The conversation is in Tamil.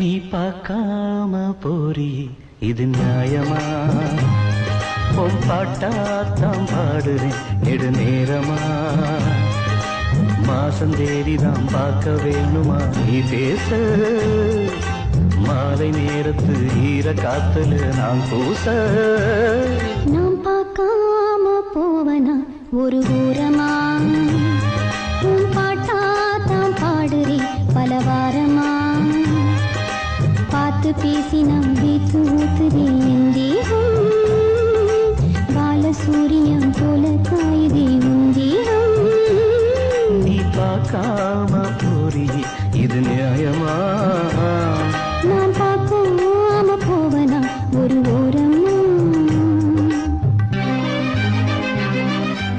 நீ பார்க்காம போறியே இது நியாயமா? உன் பாட்டாத்தான் பாடுறேன் நெடு நேரமா. மாசம் தேதிதான் பார்க்க வேணுமா நீ பேச? மாலை நேரத்து ஈர காத்துல நான் பூச. நான் பார்க்காம போவனா ஒரு ஓரமா? உன் பாட்டாத்தான் பாடுறேன் பல வாரமா. பார்த்து பேசி நம்பித்து ஊத்துதே என் தேகம். பாலசூரியம் போல காயுதே உன் தேகம். நீ பார்க்காம போறியே இது நியாயமா? நான் பார்க்காம போவனா ஒரு